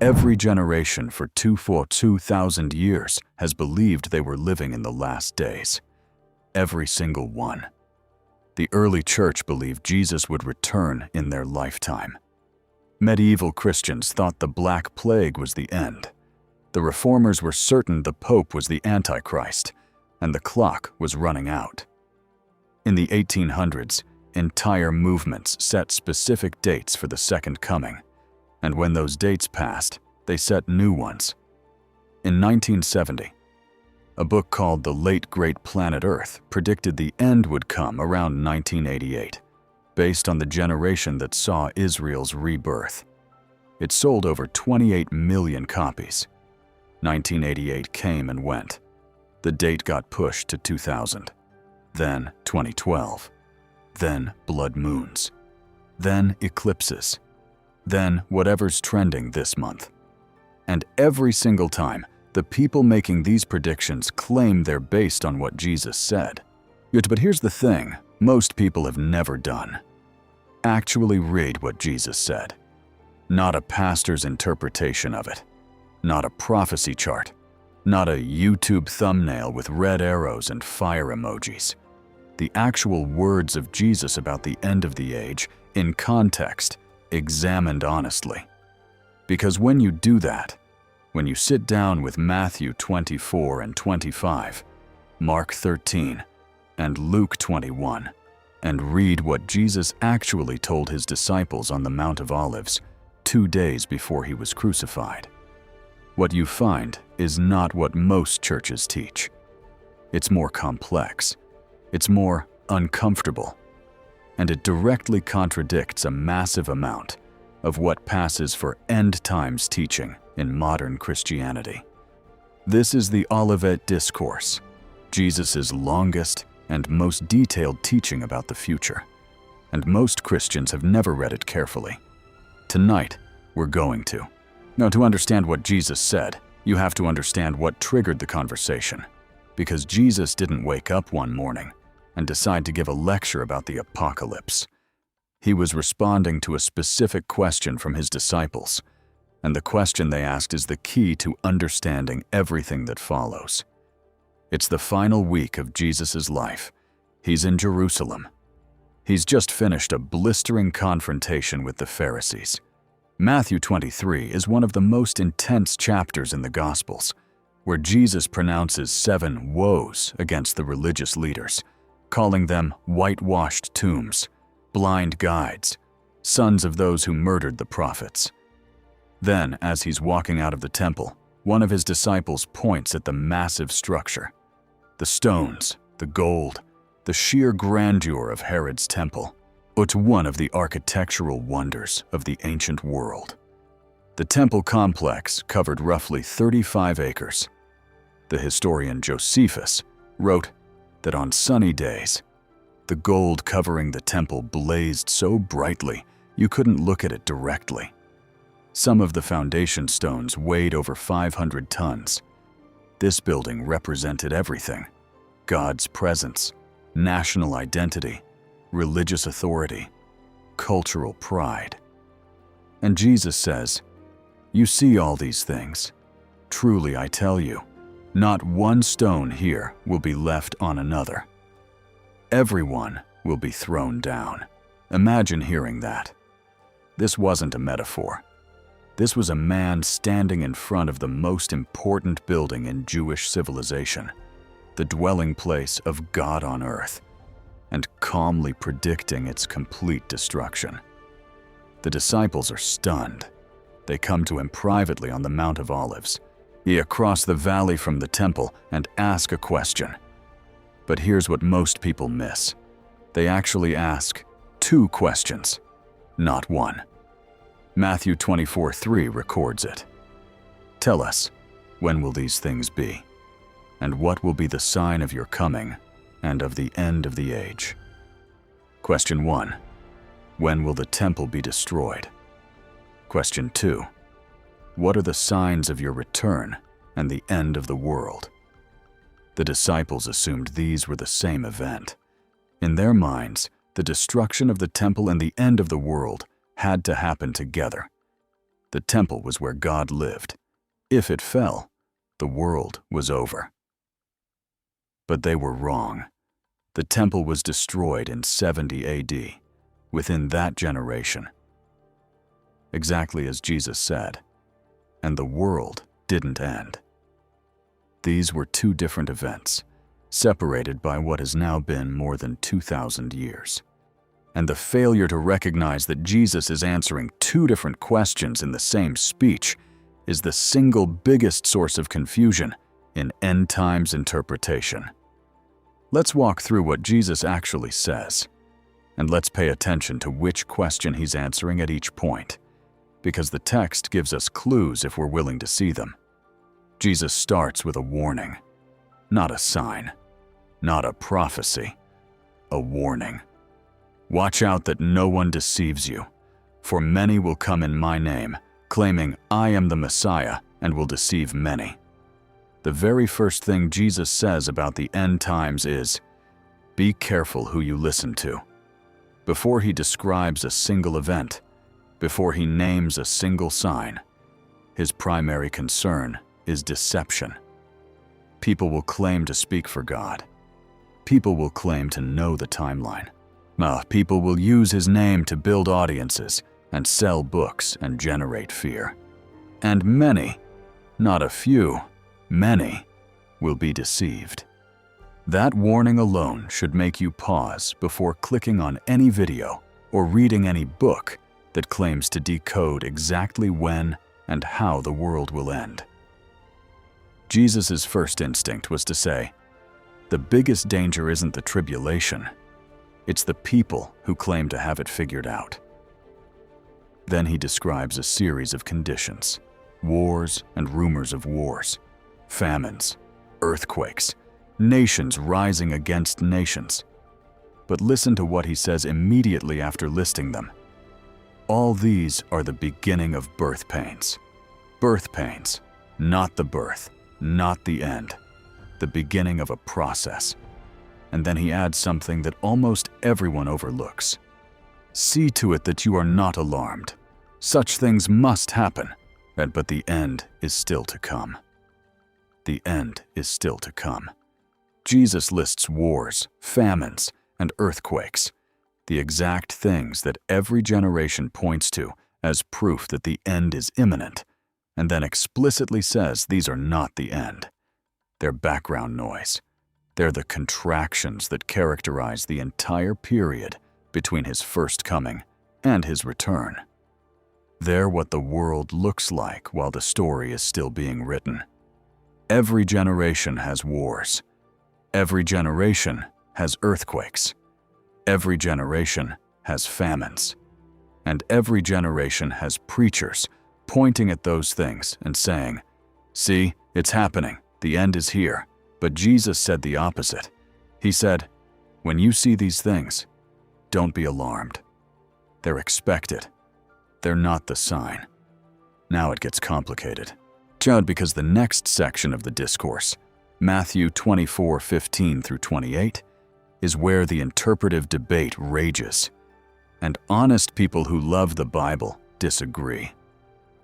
Every generation for 2,000 years has believed they were living in the last days. Every single one. The early church believed Jesus would return in their lifetime. Medieval Christians thought the Black Plague was the end. The Reformers were certain the Pope was the Antichrist, and the clock was running out. In the 1800s, entire movements set specific dates for the Second Coming, and when those dates passed, they set new ones. In 1970, a book called The Late Great Planet Earth predicted the end would come around 1988, based on the generation that saw Israel's rebirth. It sold over 28 million copies. 1988 came and went. The date got pushed to 2000, then 2012, then blood moons, then eclipses, then whatever's trending this month. And every single time, the people making these predictions claim they're based on what Jesus said. But here's the thing most people have never done. Actually read what Jesus said. Not a pastor's interpretation of it. Not a prophecy chart. Not a YouTube thumbnail with red arrows and fire emojis. The actual words of Jesus about the end of the age, in context, examined honestly. Because when you do that, when you sit down with Matthew 24 and 25, Mark 13, and Luke 21, and read what Jesus actually told his disciples on the Mount of Olives 2 days before he was crucified, what you find is not what most churches teach. It's more complex. It's more uncomfortable. And it directly contradicts a massive amount of what passes for end times teaching in modern Christianity. This is the Olivet Discourse, Jesus' longest and most detailed teaching about the future. And most Christians have never read it carefully. Tonight, we're going to. Now, to understand what Jesus said, you have to understand what triggered the conversation. Because Jesus didn't wake up one morning and decide to give a lecture about the apocalypse. He was responding to a specific question from his disciples, and the question they asked is the key to understanding everything that follows. It's the final week of Jesus' life. He's in Jerusalem. He's just finished a blistering confrontation with the Pharisees. Matthew 23 is one of the most intense chapters in the Gospels, where Jesus pronounces 7 woes against the religious leaders, calling them whitewashed tombs, blind guides, sons of those who murdered the prophets. Then, as he's walking out of the temple, one of his disciples points at the massive structure, the stones, the gold, the sheer grandeur of Herod's temple. It's one of the architectural wonders of the ancient world. The temple complex covered roughly 35 acres. The historian Josephus wrote that on sunny days, the gold covering the temple blazed so brightly you couldn't look at it directly. Some of the foundation stones weighed over 500 tons. This building represented everything: God's presence, national identity, religious authority, cultural pride. And Jesus says, "You see all these things. Truly I tell you, not one stone here will be left on another. Everyone will be thrown down." Imagine hearing that. This wasn't a metaphor. This was a man standing in front of the most important building in Jewish civilization, the dwelling place of God on earth, and calmly predicting its complete destruction. The disciples are stunned. They come to him privately on the Mount of Olives, across the valley from the temple, and ask a question. But here's what most people miss. They actually ask 2 questions, not one. Matthew 24:3 records it. "Tell us, when will these things be? And what will be the sign of your coming and of the end of the age?" Question 1. When will the temple be destroyed? Question 2. What are the signs of your return and the end of the world? The disciples assumed these were the same event. In their minds, the destruction of the temple and the end of the world had to happen together. The temple was where God lived. If it fell, the world was over. But they were wrong. The temple was destroyed in 70 AD, within that generation. Exactly as Jesus said, and the world didn't end. These were two different events, separated by what has now been more than 2,000 years. And the failure to recognize that Jesus is answering two different questions in the same speech is the single biggest source of confusion in end times interpretation. Let's walk through what Jesus actually says, and let's pay attention to which question he's answering at each point, because the text gives us clues if we're willing to see them. Jesus starts with a warning, not a sign, not a prophecy, a warning. Watch out that no one deceives you, for many will come in my name, claiming I am the Messiah, and will deceive many. The very first thing Jesus says about the end times is, be careful who you listen to. Before he describes a single event, before he names a single sign, his primary concern is deception. People will claim to speak for God. People will claim to know the timeline. People will use his name to build audiences and sell books and generate fear. And many, not a few, many, will be deceived. That warning alone should make you pause before clicking on any video or reading any book that claims to decode exactly when and how the world will end. Jesus' first instinct was to say, the biggest danger isn't the tribulation, it's the people who claim to have it figured out. Then he describes a series of conditions, wars and rumors of wars, famines, earthquakes, nations rising against nations. But listen to what he says immediately after listing them. All these are the beginning of birth pains. Birth pains, not the birth, not the end, the beginning of a process. And then he adds something that almost everyone overlooks. See to it that you are not alarmed. Such things must happen, but the end is still to come. The end is still to come. Jesus lists wars, famines, and earthquakes, the exact things that every generation points to as proof that the end is imminent, and then explicitly says these are not the end. They're background noise. They're the contractions that characterize the entire period between his first coming and his return. They're what the world looks like while the story is still being written. Every generation has wars. Every generation has earthquakes. Every generation has famines. And every generation has preachers pointing at those things and saying, see, it's happening, the end is here. But Jesus said the opposite. He said, when you see these things, don't be alarmed. They're expected. They're not the sign. Now it gets complicated. Because the next section of the discourse, Matthew 24:15 through 28, is where the interpretive debate rages. And honest people who love the Bible disagree.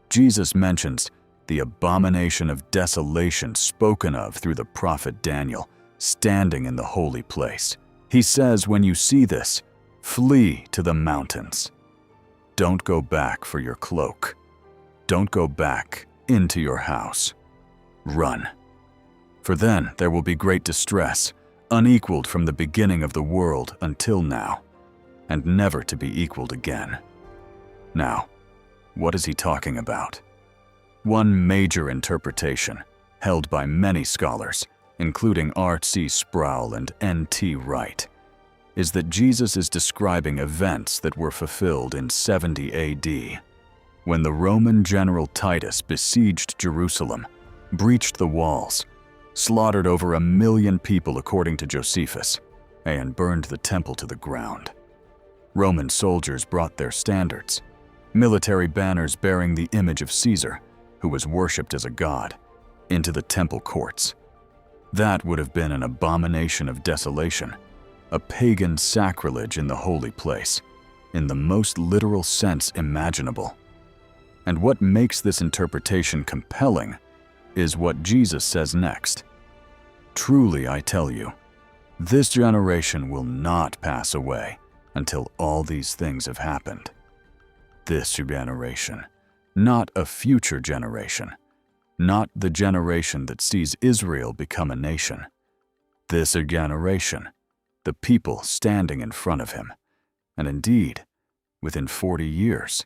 Jesus mentions the abomination of desolation spoken of through the prophet Daniel, standing in the holy place. He says, when you see this, flee to the mountains. Don't go back for your cloak. Don't go back into your house. Run. For then there will be great distress, unequaled from the beginning of the world until now, and never to be equaled again. Now, what is he talking about? One major interpretation, held by many scholars, including R.C. Sproul and N.T. Wright, is that Jesus is describing events that were fulfilled in 70 A.D., when the Roman general Titus besieged Jerusalem, breached the walls, slaughtered over 1 million people according to Josephus, and burned the temple to the ground. Roman soldiers brought their standards, military banners bearing the image of Caesar, who was worshipped as a god, into the temple courts. That would have been an abomination of desolation, a pagan sacrilege in the holy place, in the most literal sense imaginable. And what makes this interpretation compelling is what Jesus says next. Truly, I tell you, this generation will not pass away until all these things have happened. This generation, not a future generation, not the generation that sees Israel become a nation. This generation, the people standing in front of him. And indeed, within 40 years,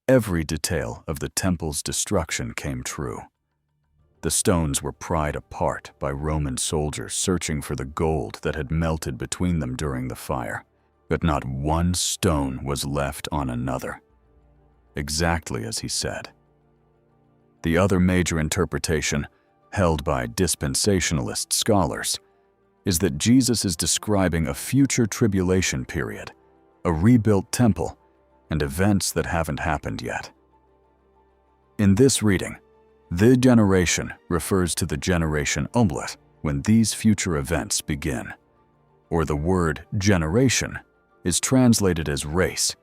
every detail of the temple's destruction came true. The stones were pried apart by Roman soldiers searching for the gold that had melted between them during the fire, but not one stone was left on another. Exactly as he said. The other major interpretation, held by dispensationalist scholars, is that Jesus is describing a future tribulation period, a rebuilt temple, and events that haven't happened yet. In this reading, the generation refers to the generation omelet when these future events begin, or the word generation is translated as race,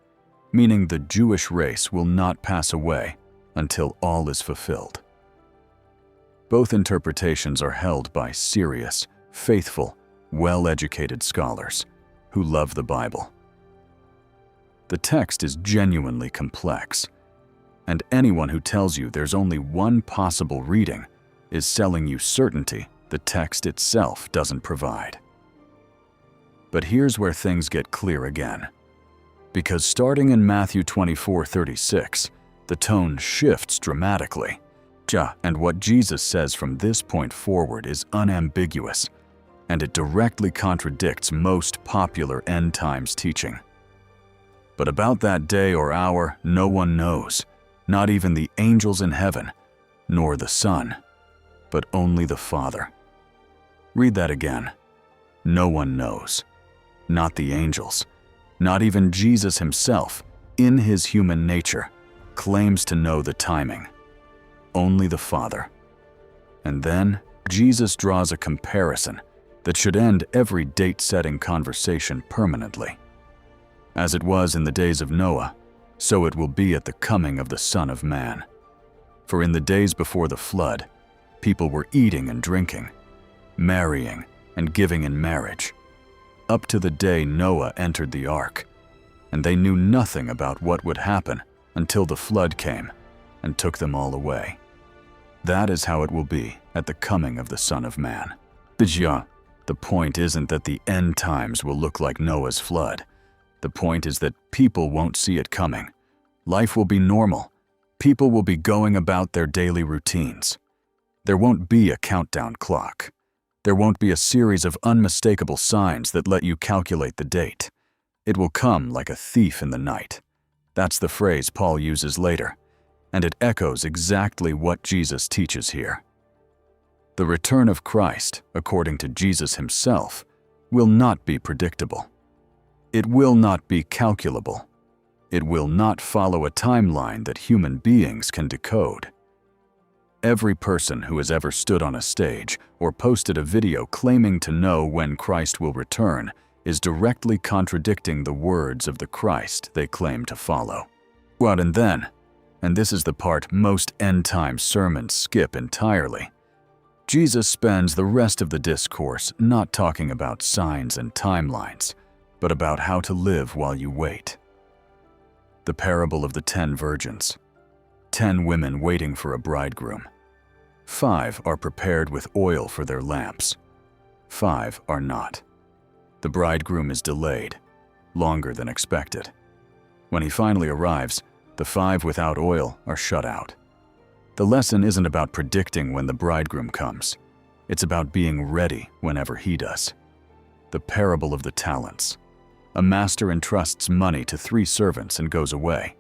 meaning the Jewish race will not pass away until all is fulfilled. Both interpretations are held by serious, faithful, well-educated scholars who love the Bible. The text is genuinely complex, and anyone who tells you there's only one possible reading is selling you certainty the text itself doesn't provide. But here's where things get clear again. Because starting in Matthew 24:36, the tone shifts dramatically. And what Jesus says from this point forward is unambiguous, and it directly contradicts most popular end times teaching. But about that day or hour, no one knows, not even the angels in heaven, nor the Son, but only the Father. Read that again. No one knows, not the angels, not even Jesus himself, in his human nature, claims to know the timing. Only the Father. And then Jesus draws a comparison that should end every date-setting conversation permanently. As it was in the days of Noah, so it will be at the coming of the Son of Man. For in the days before the flood, people were eating and drinking, marrying and giving in marriage, up to the day Noah entered the ark, and they knew nothing about what would happen until the flood came and took them all away. That is how it will be at the coming of the Son of Man. The point isn't that the end times will look like Noah's flood. The point is that people won't see it coming. Life will be normal. People will be going about their daily routines. There won't be a countdown clock. There won't be a series of unmistakable signs that let you calculate the date. It will come like a thief in the night. That's the phrase Paul uses later, and it echoes exactly what Jesus teaches here. The return of Christ, according to Jesus himself, will not be predictable. It will not be calculable. It will not follow a timeline that human beings can decode. Every person who has ever stood on a stage or posted a video claiming to know when Christ will return is directly contradicting the words of the Christ they claim to follow. And this is the part most end-time sermons skip entirely, Jesus spends the rest of the discourse not talking about signs and timelines, but about how to live while you wait. The parable of the 10 virgins. 10 women waiting for a bridegroom. 5 are prepared with oil for their lamps. 5 are not. The bridegroom is delayed, longer than expected. When he finally arrives, the 5 without oil are shut out. The lesson isn't about predicting when the bridegroom comes. It's about being ready whenever he does. The parable of the talents. A master entrusts money to 3 servants and goes away.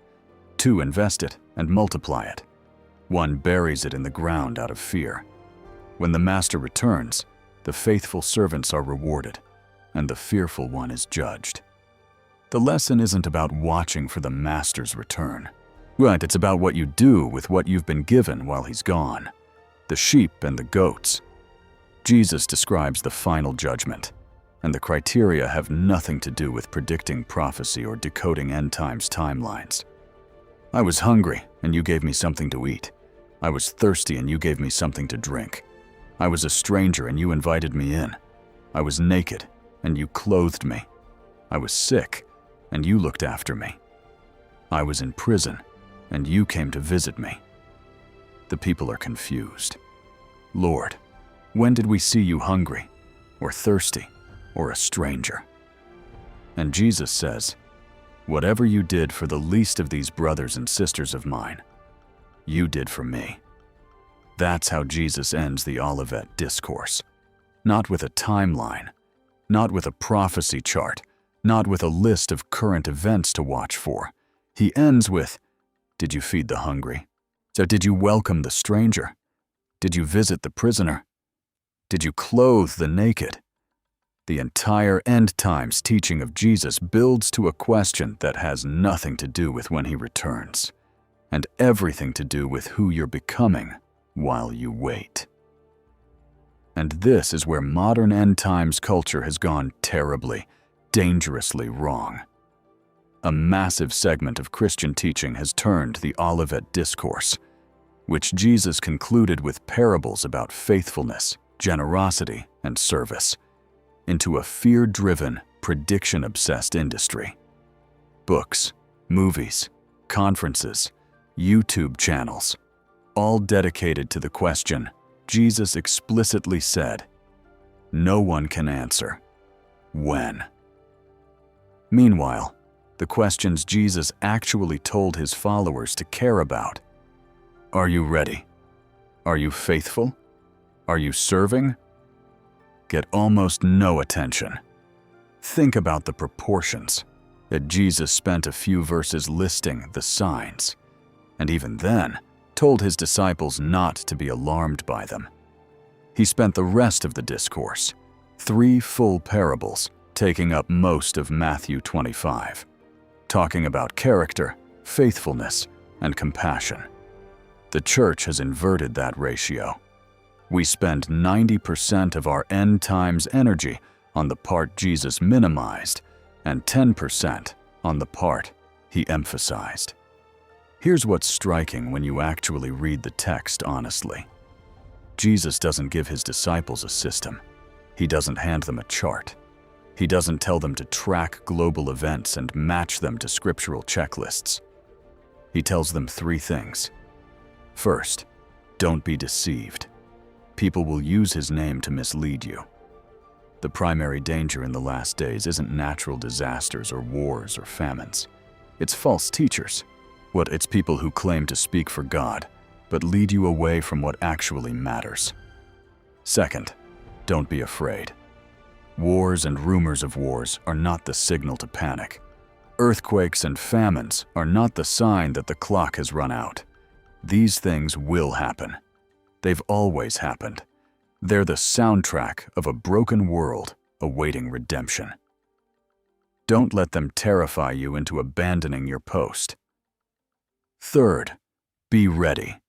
2 invest it and multiply it. 1 buries it in the ground out of fear. When the master returns, the faithful servants are rewarded, and the fearful one is judged. The lesson isn't about watching for the master's return. It's about what you do with what you've been given while he's gone. The sheep and the goats. Jesus describes the final judgment, and the criteria have nothing to do with predicting prophecy or decoding end times timelines. I was hungry, and you gave me something to eat. I was thirsty, and you gave me something to drink. I was a stranger, and you invited me in. I was naked, and you clothed me. I was sick, and you looked after me. I was in prison, and you came to visit me." The people are confused. "Lord, when did we see you hungry, or thirsty, or a stranger?" And Jesus says, "Whatever you did for the least of these brothers and sisters of mine, you did for me." That's how Jesus ends the Olivet Discourse. Not with a timeline, not with a prophecy chart, not with a list of current events to watch for. He ends with, "Did you feed the hungry? So did you welcome the stranger? Did you visit the prisoner? Did you clothe the naked?" The entire end times teaching of Jesus builds to a question that has nothing to do with when he returns, and everything to do with who you're becoming while you wait. And this is where modern end times culture has gone terribly, dangerously wrong. A massive segment of Christian teaching has turned the Olivet Discourse, which Jesus concluded with parables about faithfulness, generosity, and service, into a fear-driven, prediction-obsessed industry. Books, movies, conferences, YouTube channels, all dedicated to the question Jesus explicitly said, "No one can answer. When?" Meanwhile, the questions Jesus actually told his followers to care about: are you ready? Are you faithful? Are you serving? Get almost no attention. Think about the proportions. That Jesus spent a few verses listing the signs, and even then, told his disciples not to be alarmed by them. He spent the rest of the discourse, 3 full parables, taking up most of Matthew 25, talking about character, faithfulness, and compassion. The church has inverted that ratio. We spend 90% of our end times energy on the part Jesus minimized and 10% on the part he emphasized. Here's what's striking when you actually read the text honestly. Jesus doesn't give his disciples a system. He doesn't hand them a chart. He doesn't tell them to track global events and match them to scriptural checklists. He tells them 3 things. First, don't be deceived. People will use his name to mislead you. The primary danger in the last days isn't natural disasters or wars or famines. It's false teachers. It's people who claim to speak for God, but lead you away from what actually matters. Second, don't be afraid. Wars and rumors of wars are not the signal to panic. Earthquakes and famines are not the sign that the clock has run out. These things will happen. They've always happened. They're the soundtrack of a broken world awaiting redemption. Don't let them terrify you into abandoning your post. Third, be ready.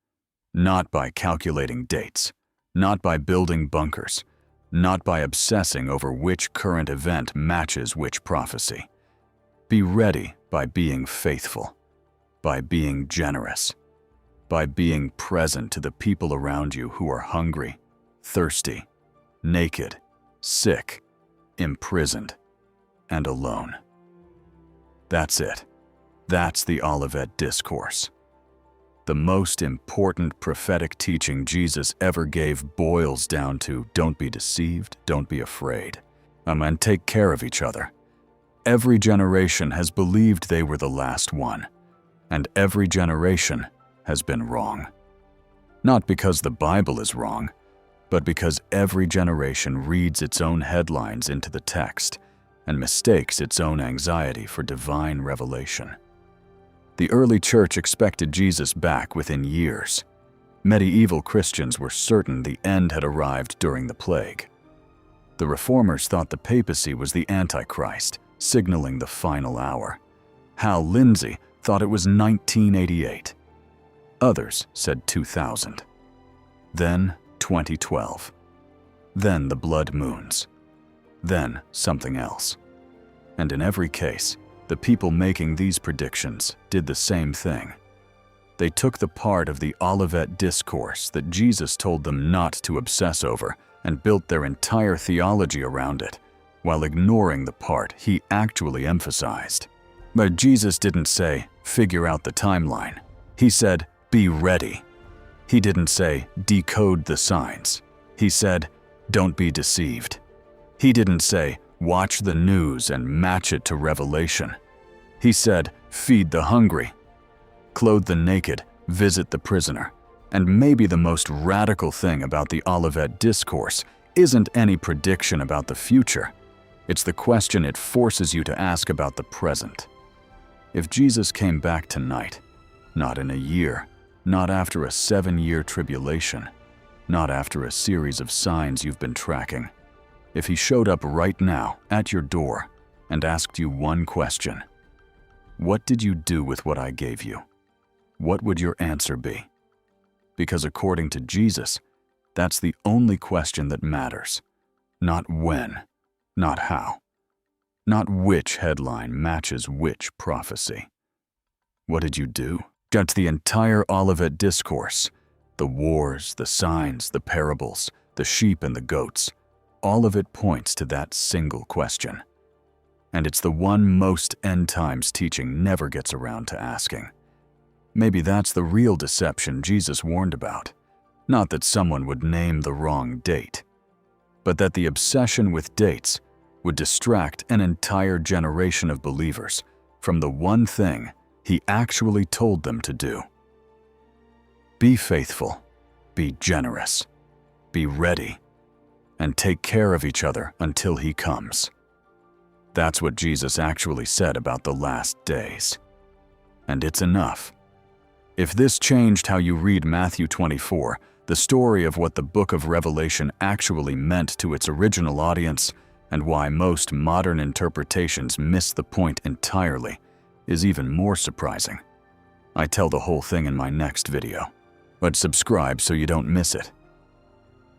Not by calculating dates, not by building bunkers, not by obsessing over which current event matches which prophecy. Be ready by being faithful, by being generous, by being present to the people around you who are hungry, thirsty, naked, sick, imprisoned, and alone. That's it. That's the Olivet Discourse. The most important prophetic teaching Jesus ever gave boils down to don't be deceived, don't be afraid, and take care of each other. Every generation has believed they were the last one, and every generation has been wrong. Not because the Bible is wrong, but because every generation reads its own headlines into the text and mistakes its own anxiety for divine revelation. The early church expected Jesus back within years. Medieval Christians were certain the end had arrived during the plague. The reformers thought the papacy was the Antichrist, signaling the final hour. Hal Lindsey thought it was 1988. Others said 2000. Then 2012. Then the blood moons. Then something else. And in every case, the people making these predictions did the same thing. They took the part of the Olivet discourse that Jesus told them not to obsess over and built their entire theology around it, while ignoring the part he actually emphasized. But Jesus didn't say, "Figure out the timeline." He said, "Be ready." He didn't say, "Decode the signs." He said, "Don't be deceived." He didn't say, "Watch the news and match it to Revelation." He said, "Feed the hungry, clothe the naked, visit the prisoner." And maybe the most radical thing about the Olivet discourse isn't any prediction about the future. It's the question it forces you to ask about the present. If Jesus came back tonight, not in a year, not after a 7-year tribulation, not after a series of signs you've been tracking, if he showed up right now at your door and asked you one question, what did you do with what I gave you? What would your answer be? Because according to Jesus, that's the only question that matters. Not when, not how, not which headline matches which prophecy. What did you do? That's the entire Olivet discourse. The wars, the signs, the parables, the sheep and the goats. All of it points to that single question. And it's the one most end times teaching never gets around to asking. Maybe that's the real deception Jesus warned about. Not that someone would name the wrong date, but that the obsession with dates would distract an entire generation of believers from the one thing he actually told them to do. Be faithful, be generous, be ready, and take care of each other until he comes. That's what Jesus actually said about the last days. And it's enough. If this changed how you read Matthew 24, the story of what the book of Revelation actually meant to its original audience, and why most modern interpretations miss the point entirely, is even more surprising. I tell the whole thing in my next video, but subscribe so you don't miss it.